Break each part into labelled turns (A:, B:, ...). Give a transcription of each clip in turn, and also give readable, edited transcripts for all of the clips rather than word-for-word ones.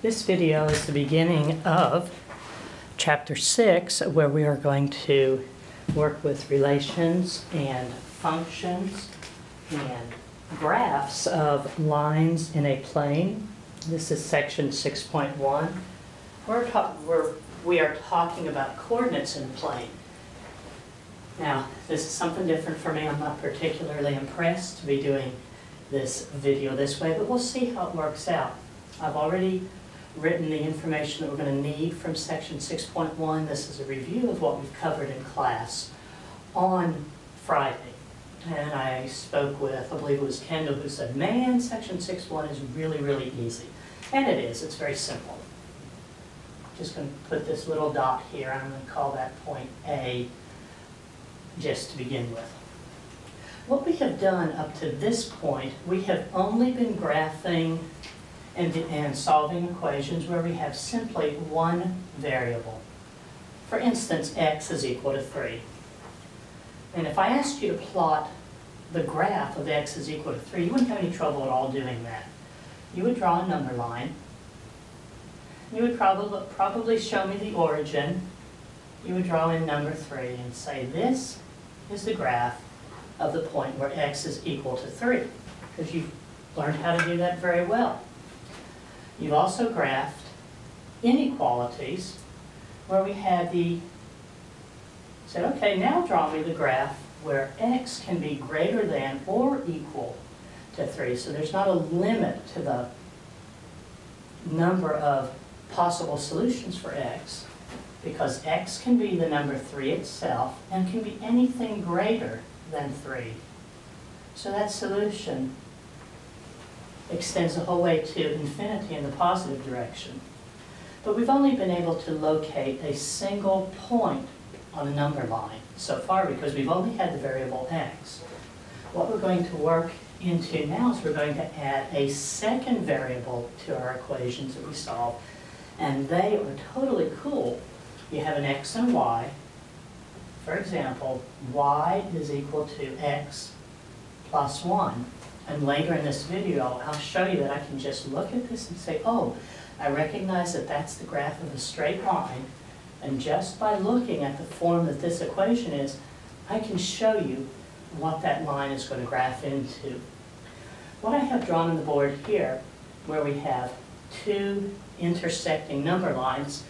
A: This video is the beginning of Chapter 6, where we are going to work with relations and functions and graphs of lines in a plane. This is section 6.1. We are talking about coordinates in a plane. Now, this is something different for me. I'm not particularly impressed to be doing this video this way, but we'll see how it works out. I've already written the information that we're going to need from section 6.1. This is a review of what we've covered in class on Friday. And I spoke with, I believe it was Kendall, who said, man, section 6.1 is really, really easy. And it is. It's very simple. Just going to put this little dot here. I'm going to call that point A just to begin with. What we have done up to this point, we have only been graphing and solving equations where we have simply one variable. For instance, x is equal to 3. And if I asked you to plot the graph of x is equal to 3, you wouldn't have any trouble at all doing that. You would draw a number line. You would probably show me the origin. You would draw in number 3 and say this is the graph of the point where x is equal to 3, because you've learned how to do that very well. You've also graphed inequalities where we had said, okay, now draw me the graph where x can be greater than or equal to 3. So there's not a limit to the number of possible solutions for x, because x can be the number 3 itself and can be anything greater than 3. So that solution extends the whole way to infinity in the positive direction. But we've only been able to locate a single point on a number line so far because we've only had the variable x. What we're going to work into now is we're going to add a second variable to our equations that we solve, and they are totally cool. You have an x and y. For example, y is equal to x plus 1. And later in this video, I'll show you that I can just look at this and say, oh, I recognize that that's the graph of a straight line. And just by looking at the form that this equation is, I can show you what that line is going to graph into. What I have drawn on the board here, where we have two intersecting number lines.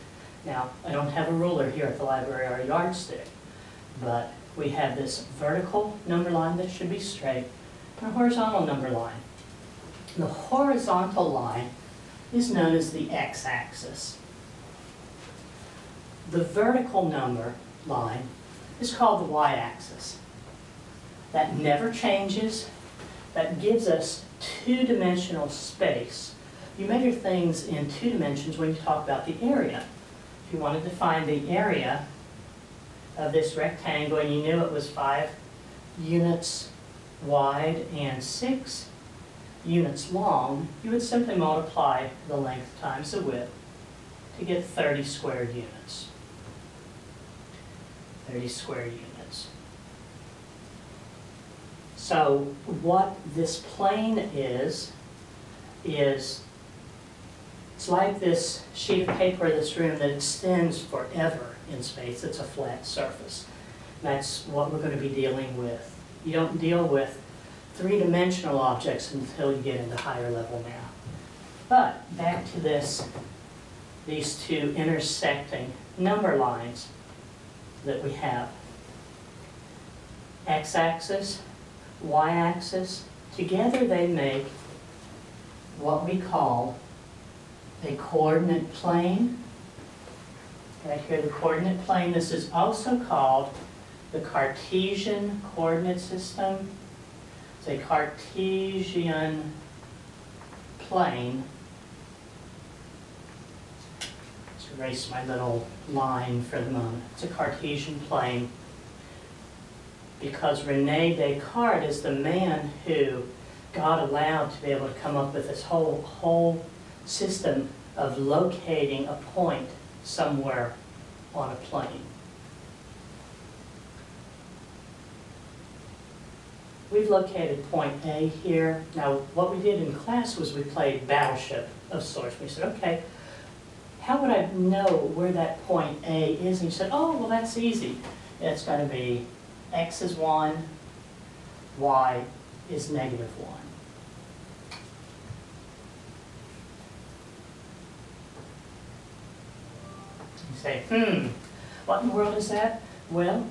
A: Now, I don't have a ruler here at the library or a yardstick, but we have this vertical number line that should be straight, and a horizontal number line. The horizontal line is known as the x-axis. The vertical number line is called the y-axis. That never changes. That gives us two-dimensional space. You measure things in 2 dimensions when you talk about the area. If you wanted to find the area of this rectangle and you knew it was 5 units wide and 6 units long, you would simply multiply the length times the width to get 30 squared units. 30 square units. So what this plane is it's like this sheet of paper in this room that extends forever in space. It's a flat surface. That's what we're going to be dealing with. You don't deal with three-dimensional objects until you get into higher level math. But back to these two intersecting number lines that we have. X-axis, y-axis, together they make what we call a coordinate plane. Right here, the coordinate plane. This is also called the Cartesian coordinate system. It's a Cartesian plane. Let's erase my little line for the moment. It's a Cartesian plane because Rene Descartes is the man who God allowed to be able to come up with this whole system of locating a point somewhere on a plane. We've located point A here. Now, what we did in class was we played Battleship of sorts. We said, okay, how would I know where that point A is? And you said, oh, well, that's easy. It's going to be x is 1, y is negative 1. You say, what in the world is that? Well,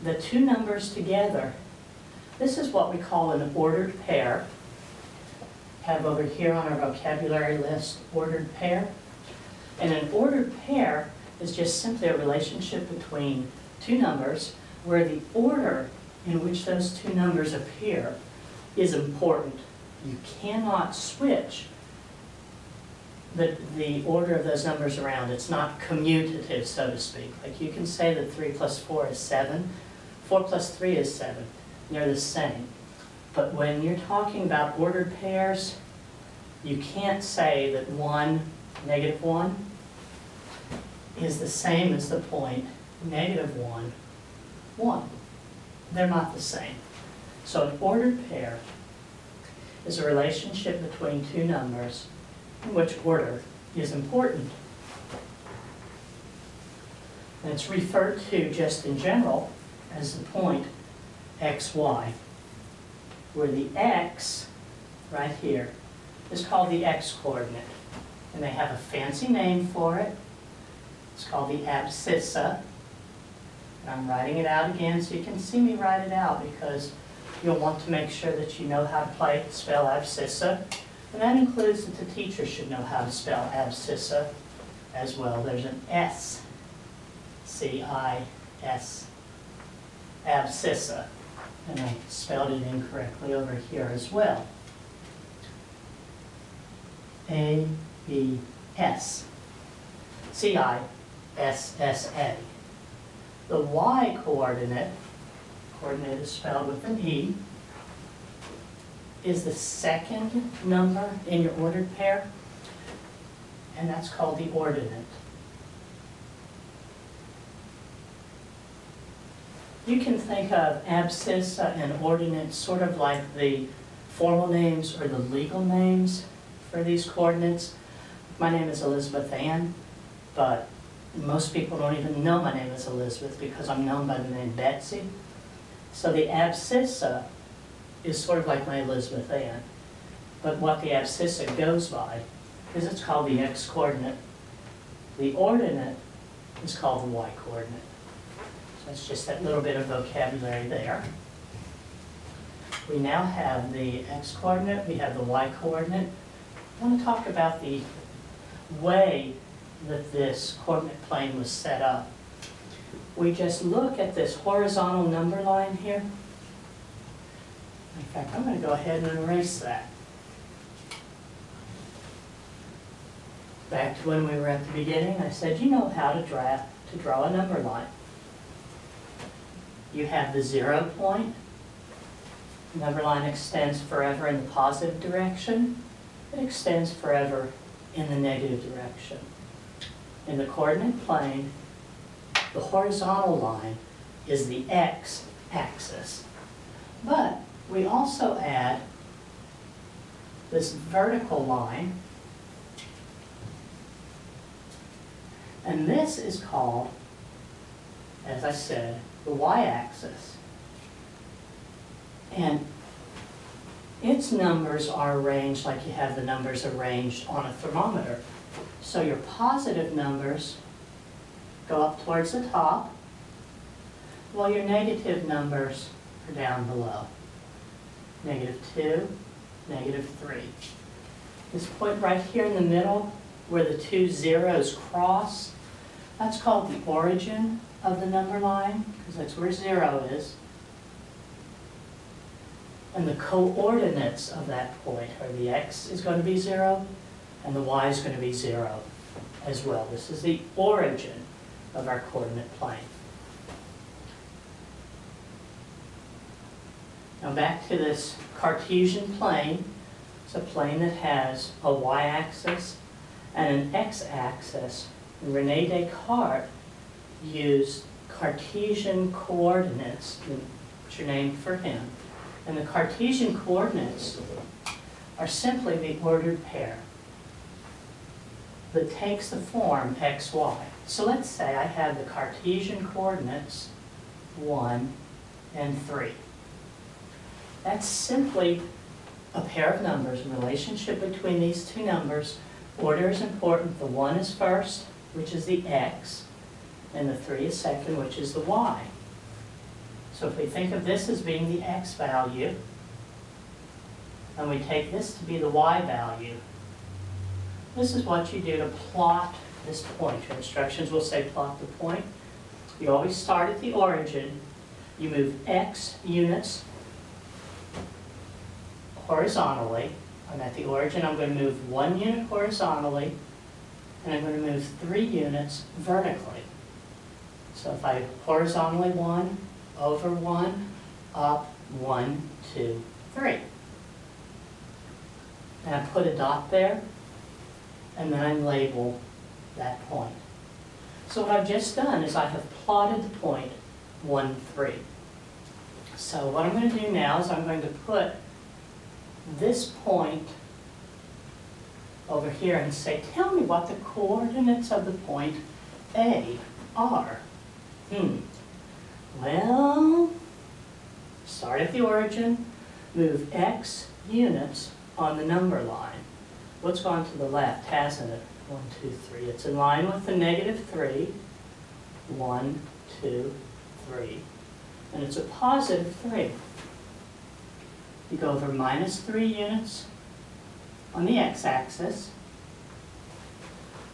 A: the two numbers together, this is what we call an ordered pair. Have over here on our vocabulary list, ordered pair. And an ordered pair is just simply a relationship between two numbers where the order in which those two numbers appear is important. You cannot switch the order of those numbers around. It's not commutative, so to speak. Like you can say that 3 plus 4 is 7, 4 plus 3 is 7. They're the same. But when you're talking about ordered pairs, you can't say that 1, negative 1 is the same as the point negative 1, 1. They're not the same. So an ordered pair is a relationship between two numbers in which order is important. And it's referred to just in general as the point xy, where the x, right here, is called the x-coordinate. And they have a fancy name for it. It's called the abscissa. And I'm writing it out again so you can see me write it out, because you'll want to make sure that you know how to spell abscissa. And that includes that the teacher should know how to spell abscissa as well. There's an S, C-I-S, abscissa. And I spelled it incorrectly over here as well. A-B-S, C-I-S-S-A. The y-coordinate, coordinate is spelled with an E, is the second number in your ordered pair, and that's called the ordinate. You can think of abscissa and ordinate sort of like the formal names or the legal names for these coordinates. My name is Elizabeth Ann, but most people don't even know my name is Elizabeth because I'm known by the name Betsy. So the abscissa is sort of like my Elizabeth Ann. But what the abscissa goes by is it's called the x-coordinate. The ordinate is called the y-coordinate. So that's just that little bit of vocabulary there. We now have the x-coordinate, we have the y-coordinate. I want to talk about the way that this coordinate plane was set up. We just look at this horizontal number line here. In fact, I'm going to go ahead and erase that. Back to when we were at the beginning, I said you know how to draw a number line. You have the 0 point. The number line extends forever in the positive direction. It extends forever in the negative direction. In the coordinate plane, the horizontal line is the x-axis. But we also add this vertical line, and this is called, as I said, the y-axis. And its numbers are arranged like you have the numbers arranged on a thermometer. So your positive numbers go up towards the top, while your negative numbers are down below. -2, -3. This point right here in the middle, where the two zeros cross, that's called the origin of the number line, because that's where 0 is. And the coordinates of that point are the x is going to be 0, and the y is going to be 0 as well. This is the origin of our coordinate plane. Now back to this Cartesian plane. It's a plane that has a y-axis and an x-axis. And René Descartes used Cartesian coordinates, which are named for him. And the Cartesian coordinates are simply the ordered pair. that takes the form x, y. So let's say I have the Cartesian coordinates 1 and 3. That's simply a pair of numbers, a relationship between these two numbers. Order is important. The 1 is first, which is the x, and the 3 is second, which is the y. So if we think of this as being the x value, and we take this to be the y value, this is what you do to plot this point. Your instructions will say plot the point. You always start at the origin. You move x units horizontally. I'm at the origin. I'm going to move 1 unit horizontally, and I'm going to move 3 units vertically. So if I horizontally 1, over 1, up 1, 2, 3. And I put a dot there, and then I label that point. So what I've just done is I have plotted the point 1, 3. So what I'm going to do now is I'm going to put this point over here and say, tell me what the coordinates of the point A are. Well, start at the origin, move x units on the number line. What's gone to the left, hasn't it? 1, 2, 3. It's in line with the -3. 1, 2, 3. And it's a positive 3. You go over -3 units on the x-axis.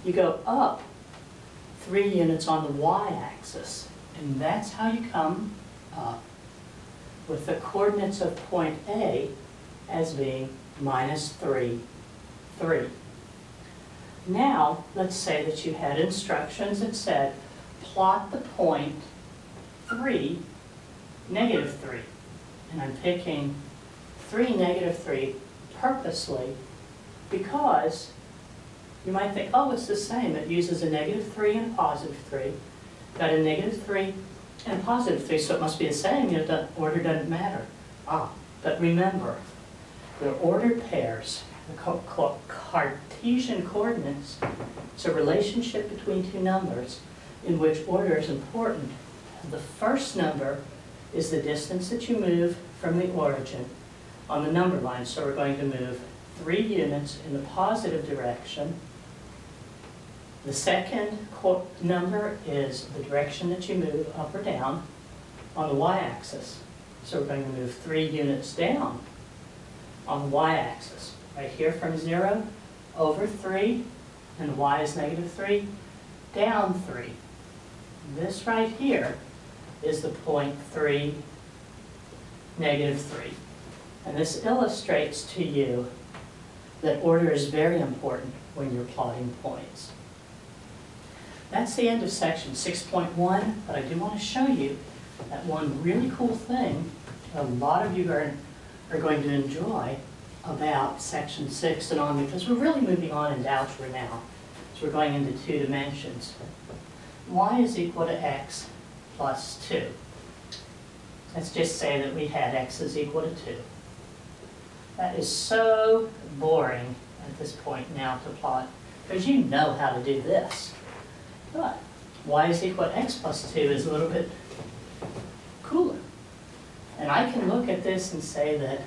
A: You go up 3 units on the y-axis. And that's how you come up with the coordinates of point A as being -3, 3. Now, let's say that you had instructions that said, plot the point 3, -3. And I'm picking 3, -3 purposely because you might think, oh, it's the same. It uses a -3 and a +3. Got a -3 and a +3, so it must be the same. You know, the order doesn't matter. But remember, they're ordered pairs. The Cartesian coordinates, it's a relationship between two numbers in which order is important. The first number is the distance that you move from the origin on the number line. So we're going to move 3 units in the positive direction. The second number is the direction that you move up or down on the y-axis. So we're going to move 3 units down on the y-axis. Right here from 0, over 3, and y is -3, down 3. This right here is the point 3, -3. And this illustrates to you that order is very important when you're plotting points. That's the end of section 6.1, but I do want to show you that one really cool thing a lot of you are going to enjoy about section 6 and on, because we're really moving on into algebra now. So we're going into 2 dimensions. Y is equal to x plus 2. Let's just say that we had x is equal to 2. That is so boring at this point now to plot, because you know how to do this. But y is equal to x plus 2 is a little bit cooler. And I can look at this and say that,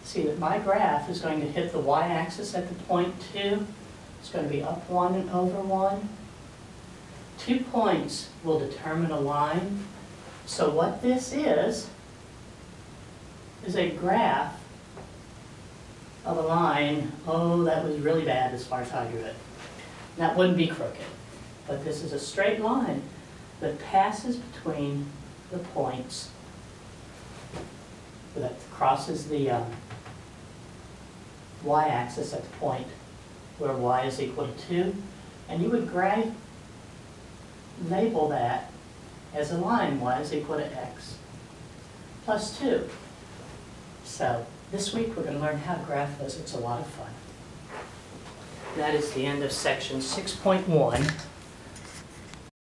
A: see that my graph is going to hit the y-axis at the point 2. It's going to be up 1 and over 1. 2 points will determine a line. So what this is a graph of a line. Oh, that was really bad as far as I drew it. That wouldn't be crooked. But this is a straight line that passes between the points, that crosses the y-axis at the point where y is equal to 2. And you would label that as a line, y is equal to x plus 2. So this week we're going to learn how to graph those. It's a lot of fun. That is the end of section 6.1.